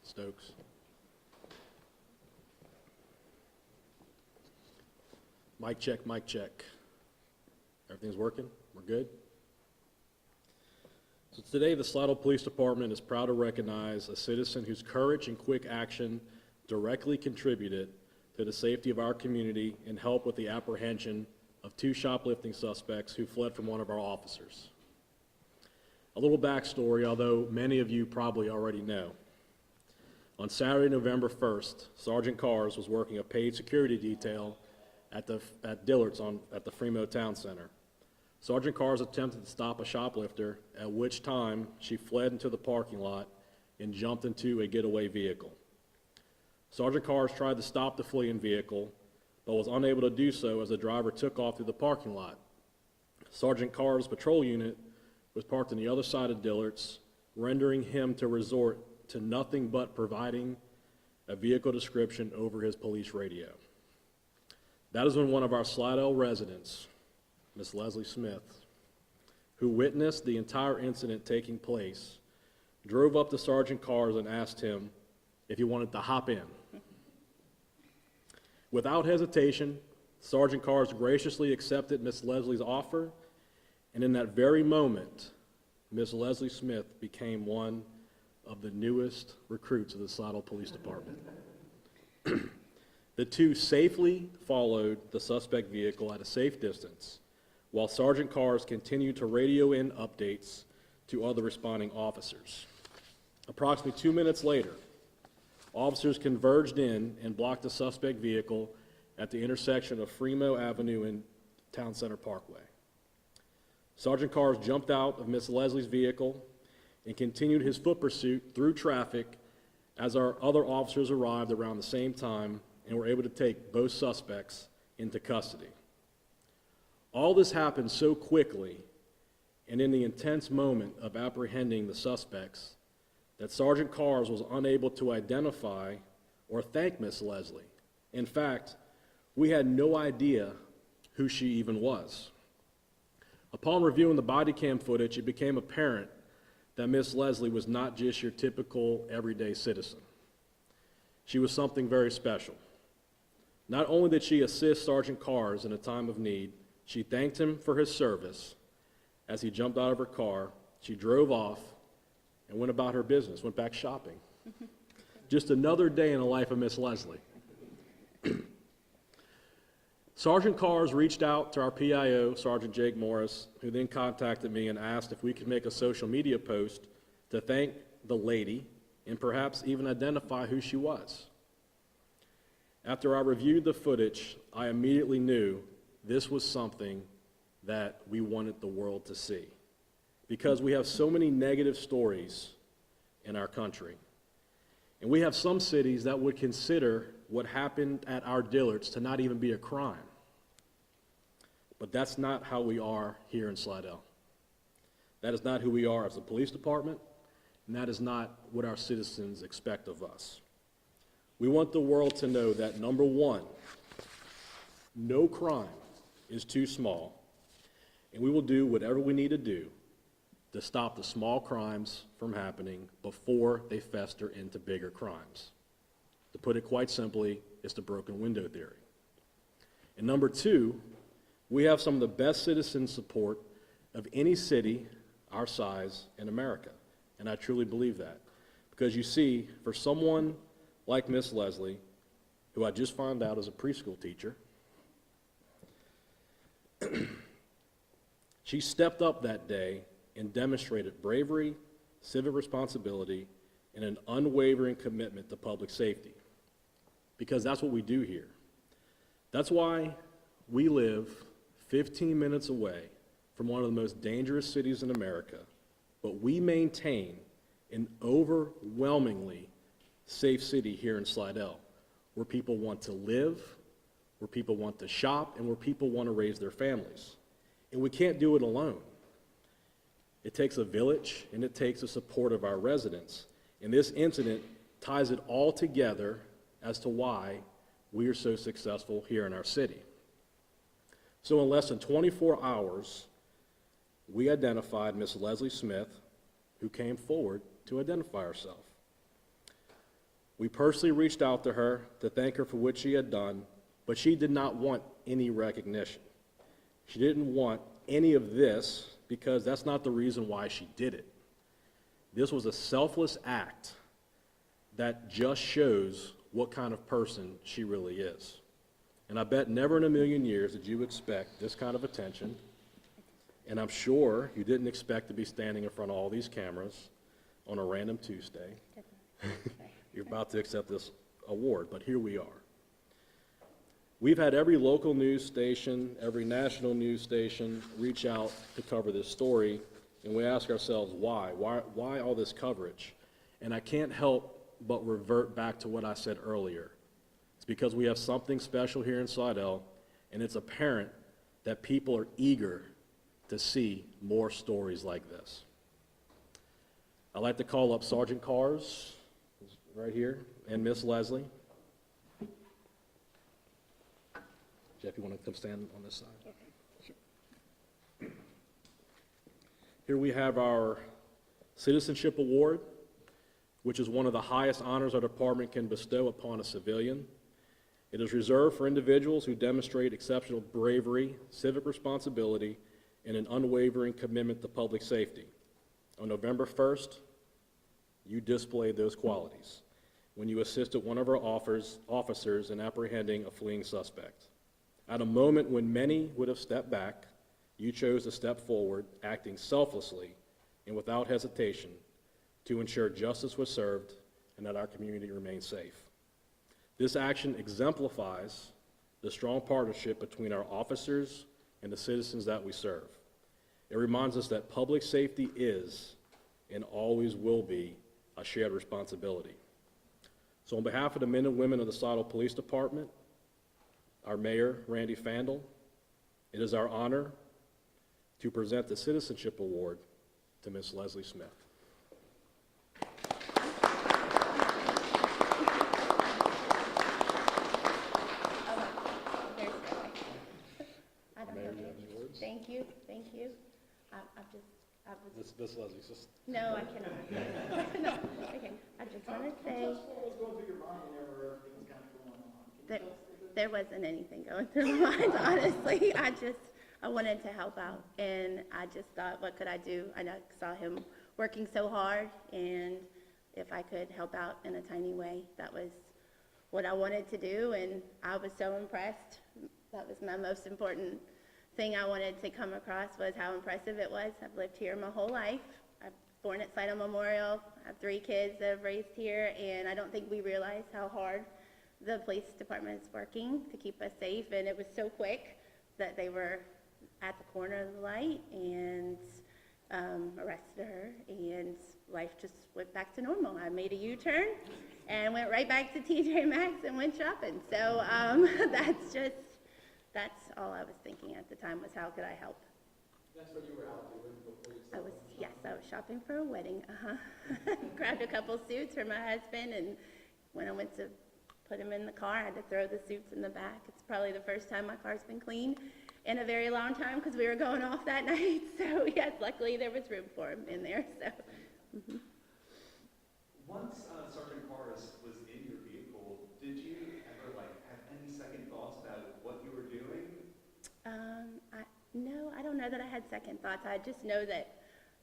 Stokes. Mic check, mic check. Everything's working? We're good? So today, the Slidell Police Department is proud to recognize a citizen whose courage and quick action directly contributed to the safety of our community and helped with the apprehension of 2 shoplifting suspects who fled from one of our officers. A little backstory, although many of you probably already know. On Saturday, November 1st, Sergeant Cars was working a paid security detail at Dillard's at the Fremont Town Center. Sergeant Cars attempted to stop a shoplifter, at which time she fled into the parking lot and jumped into a getaway vehicle. Sergeant Cars tried to stop the fleeing vehicle, but was unable to do so as the driver took off through the parking lot. Sergeant Cars' patrol unit was parked on the other side of Dillard's, rendering him to resort to nothing but providing a vehicle description over his police radio. That is when one of our Slidell residents, Miss Leslie Smith, who witnessed the entire incident taking place, drove up to Sergeant Cars and asked him if he wanted to hop in. Without hesitation, Sergeant Cars graciously accepted Miss Leslie's offer, and in that very moment, Miss Leslie Smith became one of the newest recruits of the Slidell Police Department. The 2 safely followed the suspect vehicle at a safe distance, while Sergeant Cars continued to radio in updates to other responding officers. Approximately 2 minutes later, officers converged in and blocked the suspect vehicle at the intersection of Fremont Avenue and Town Center Parkway. Sergeant Cars jumped out of Miss Leslie's vehicle and continued his foot pursuit through traffic as our other officers arrived around the same time and were able to take both suspects into custody. All this happened so quickly and in the intense moment of apprehending the suspects that Sergeant Cars was unable to identify or thank Miss Leslie. In fact, we had no idea who she even was. Upon reviewing the body cam footage, it became apparent that Miss Leslie was not just your typical everyday citizen. She was something very special. Not only did she assist Sergeant Cars in a time of need, she thanked him for his service. As he jumped out of her car, she drove off and went about her business, went back shopping. Just another day in the life of Miss Leslie. Sergeant Cars reached out to our PIO, Sergeant Jake Morris, who then contacted me and asked if we could make a social media post to thank the lady and perhaps even identify who she was. After I reviewed the footage, I immediately knew this was something that we wanted the world to see, because we have so many negative stories in our country. And we have some cities that would consider what happened at our Dillard's to not even be a crime. But that's not how we are here in Slidell. That is not who we are as a police department, and that is not what our citizens expect of us. We want the world to know that, number one, no crime is too small, and we will do whatever we need to do to stop the small crimes from happening before they fester into bigger crimes. To put it quite simply, it's the broken window theory. And number two, we have some of the best citizen support of any city our size in America, and I truly believe that. Because you see, for someone like Miss Leslie, who I just found out is a preschool teacher, she stepped up that day and demonstrated bravery, civic responsibility, and an unwavering commitment to public safety. Because that's what we do here. That's why we live 15 minutes away from one of the most dangerous cities in America, but we maintain an overwhelmingly safe city here in Slidell, where people want to live, where people want to shop, and where people want to raise their families. And we can't do it alone. It takes a village, and it takes the support of our residents. And this incident ties it all together as to why we are so successful here in our city. So in less than 24 hours, we identified Miss Leslie Smith, who came forward to identify herself. We personally reached out to her to thank her for what she had done, but she did not want any recognition. She didn't want any of this because that's not the reason why she did it. This was a selfless act that just shows what kind of person she really is. And I bet never in a million years did you expect this kind of attention. And I'm sure you didn't expect to be standing in front of all these cameras on a random Tuesday. You're about to accept this award, but here we are. We've had every local news station, every national news station reach out to cover this story, and we ask ourselves why? Why all this coverage? And I can't help but revert back to what I said earlier. It's because we have something special here in Slidell, and it's apparent that people are eager to see more stories like this. I'd like to call up Sergeant Cars, right here, and Miss Leslie. Jeff, you want to come stand on this side? Okay. Sure. Here we have our Citizenship Award, which is one of the highest honors our department can bestow upon a civilian. It is reserved for individuals who demonstrate exceptional bravery, civic responsibility, and an unwavering commitment to public safety. On November 1st, you displayed those qualities when you assisted one of our officers in apprehending a fleeing suspect. At a moment when many would have stepped back, you chose to step forward, acting selflessly and without hesitation to ensure justice was served and that our community remained safe. This action exemplifies the strong partnership between our officers and the citizens that we serve. It reminds us that public safety is and always will be a shared responsibility. So on behalf of the men and women of the Slidell Police Department, our Mayor, Randy Fandle, it is our honor to present the Citizenship Award to Miss Leslie Smith. Thank you. Miss Leslie, just... No, I cannot. No. Okay, I just want to say... What was going through your mind whenever everything was kind of going on? There wasn't anything going through my mind, honestly. I wanted to help out, and I just thought, what could I do? I saw him working so hard, and if I could help out in a tiny way, that was what I wanted to do, and I was so impressed. That was my most important thing I wanted to come across, was how impressive it was. I've lived here my whole life. I'm born at Slidell Memorial. I have 3 kids that I've raised here, and I don't think we realize how hard the police department is working to keep us safe, and it was so quick that they were at the corner of the light and arrested her, and life just went back to normal. I made a U-turn and went right back to TJ Maxx and went shopping. So that's all I was thinking at the time, was how could I help? That's what you were out doing before you started. I was shopping for a wedding. Grabbed a couple suits for my husband, and when I went to put him in the car, I had to throw the suits in the back. It's probably the first time my car's been clean in a very long time, because we were going off that night. So yes, luckily there was room for him in there. So. Mm-hmm. Once Sergeant Cars was in your vehicle, did you ever have any second thoughts about what you were doing? No, I don't know that I had second thoughts. I just know that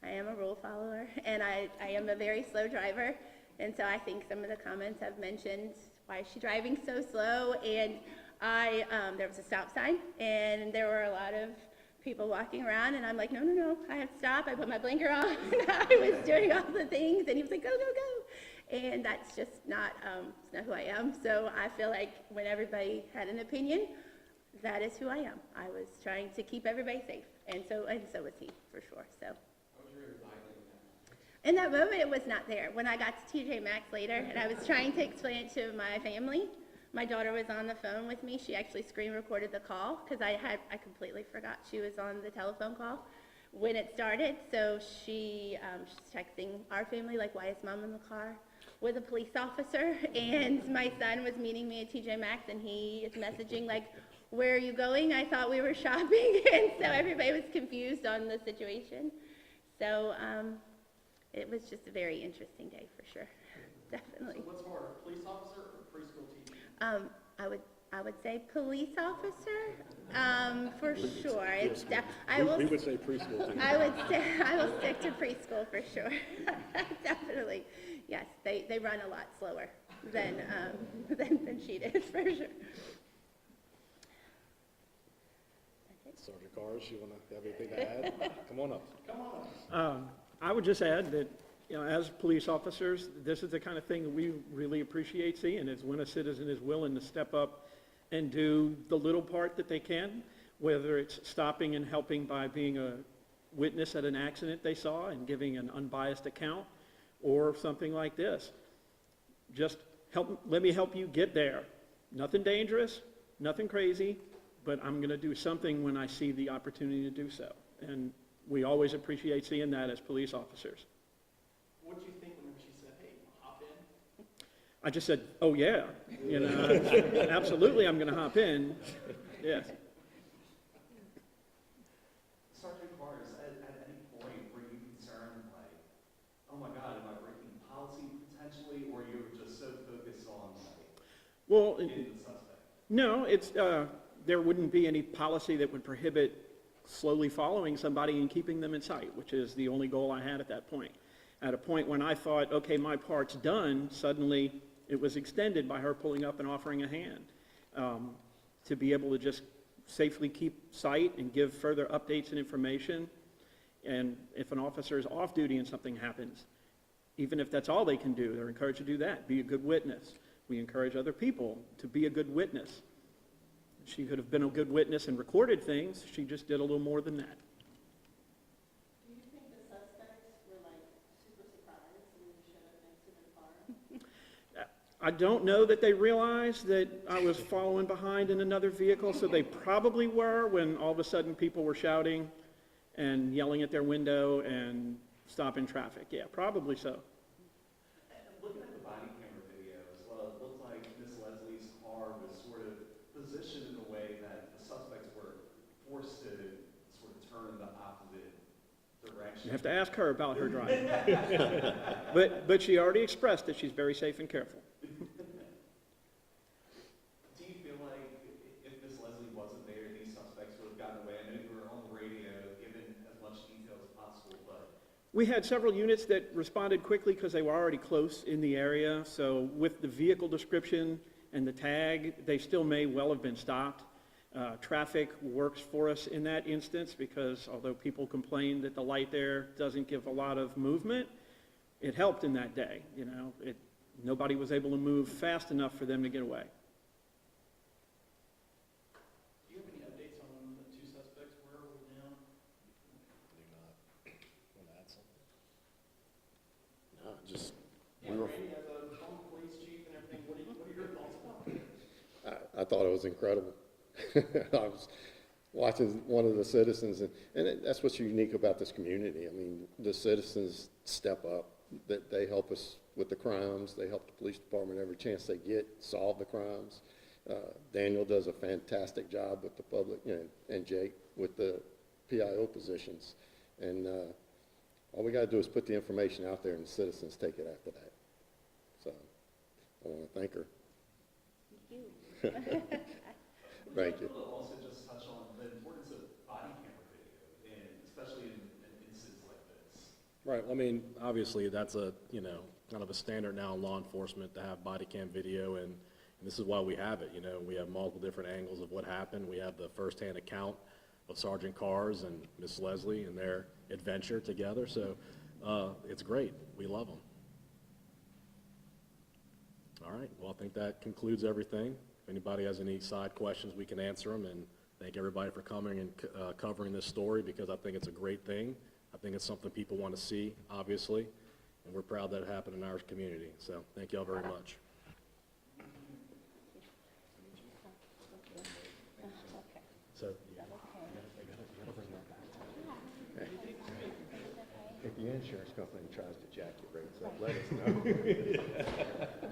I am a rule follower, and I am a very slow driver. And so I think some of the comments have mentioned, why is she driving so slow? And there was a stop sign, and there were a lot of people walking around, and I'm like, no, I have to stop. I put my blinker on, and I was doing all the things, and he was like, go, go, go. And that's just not who I am. So I feel like when everybody had an opinion, that is who I am. I was trying to keep everybody safe, and so was he, for sure. So. What was your anxiety in that? In that moment, it was not there. When I got to TJ Maxx later, and I was trying to explain it to my family, my daughter was on the phone with me. She actually screen recorded the call, because I completely forgot she was on the telephone call when it started. So she's texting our family, like, why is mom in the car with a police officer? And my son was meeting me at TJ Maxx, and he is messaging, like, where are you going? I thought we were shopping. And so everybody was confused on the situation. So it was just a very interesting day, for sure. Definitely. So what's harder, police I would say police officer, for sure. It's We would say preschool too. I will stick to preschool for sure. Definitely. Yes, they run a lot slower than she did, for sure. Sergeant Cars, you want to have anything to add? Come on up. I would just add that, as police officers, this is the kind of thing that we really appreciate seeing, is when a citizen is willing to step up and do the little part that they can, whether it's stopping and helping by being a witness at an accident they saw and giving an unbiased account, or something like this. Just let me help you get there. Nothing dangerous, nothing crazy, but I'm going to do something when I see the opportunity to do so. And we always appreciate seeing that as police officers. What did you think whenever she said, hey, hop in? I just said, oh yeah, absolutely I'm going to hop in, yes. Sergeant Cars, at any point were you concerned, like, oh my God, am I breaking policy potentially, or you were just so focused on, like, Well, getting the suspect? no, there wouldn't be any policy that would prohibit slowly following somebody and keeping them in sight, which is the only goal I had at that point. At a point when I thought, okay, my part's done, suddenly it was extended by her pulling up and offering a hand, to be able to just safely keep sight and give further updates and information. And if an officer is off duty and something happens, even if that's all they can do, they're encouraged to do that, be a good witness. We encourage other people to be a good witness. She could have been a good witness and recorded things, she just did a little more than that. Do you think the suspects were like super surprised when you showed up next to their car? I don't know that they realized that I was following behind in another vehicle, so they probably were when all of a sudden people were shouting and yelling at their window and stopping traffic. Yeah, probably so. And looking at the body camera video as well, it looked like Miss Leslie's car was sort of positioned in a way that the suspects were forced to sort of turn the opposite direction. You have to ask her about her driving. But she already expressed that she's very safe and careful. Do you feel like if Miss Leslie wasn't there, these suspects would have gotten away? I know you were on the radio, given as much detail as possible, but We had several units that responded quickly because they were already close in the area. So with the vehicle description and the tag, they still may well have been stopped. Traffic works for us in that instance because although people complain that the light there doesn't give a lot of movement, it helped in that day. Nobody was able to move fast enough for them to get away. Do you have any updates on when the two suspects were down? Do not want to add something? No, just, Yeah, Randy, as a former police chief and everything, what are your thoughts about it? I thought it was incredible. I was watching one of the citizens, and that's what's unique about this community. I mean, the citizens step up, that they help us with the crimes, they help the police department every chance they get solve the crimes. Daniel does a fantastic job with the public, and Jake with the PIO positions. And all we got to do is put the information out there, and the citizens take it after that. So I want to thank her. Thank you. Thank you. I would also just touch on the importance of body camera video, and especially in incidents like this. right, I mean, obviously, that's a, kind of a standard now in law enforcement to have body cam video, and this is why we have it, we have multiple different angles of what happened. We have the firsthand account of Sergeant Cars and Miss Leslie and their adventure together, so it's great. We love them. All right, well, I think that concludes everything. If anybody has any side questions, we can answer them, and thank everybody for coming and covering this story, because I think it's a great thing. I think it's something people want to see, obviously, and we're proud that it happened in our community. So thank you all very much. So you gotta bring that back. If the insurance company tries to jack your rates up, let us know.